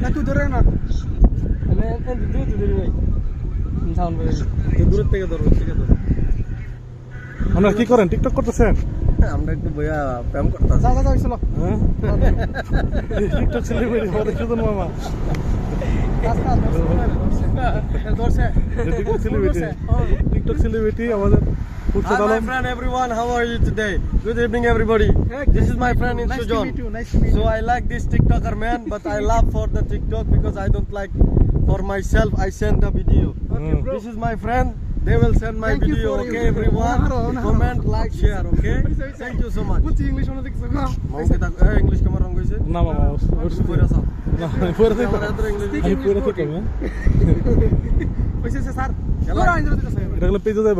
না তুই ধরে না আমি তুই ধরে ভাই সাউন্ড করে তুই দূর থেকে ধরো থেকে ধরো আপনারা কি করেন টিকটক করতেছেন আমরা একটু বইয়া প্রেম করতেছি যা যা যা চলো হ্যাঁ টিকটক সেলিব্রিটি আমাদের সুজন মামা টিকটক সেলিব্রিটি আমাদের Hi my friend everyone, how are you today? Good evening everybody. This is my friend in Sujon. So I like this TikToker man, but I love for the TikTok because I don't like for myself. I send the video. This is my friend. They will send my video. Okay everyone. Comment, like, share. Okay. Thank you so much. English মনে দেখছো Mau kita English kamar orang guys. না মামা Pura sa. না পুরো থেকে Kamar ada English. আমি পুরো থেকে কইছে স্যার Hello. তোরা আইন দিতে এটা হলো পেজে যাইব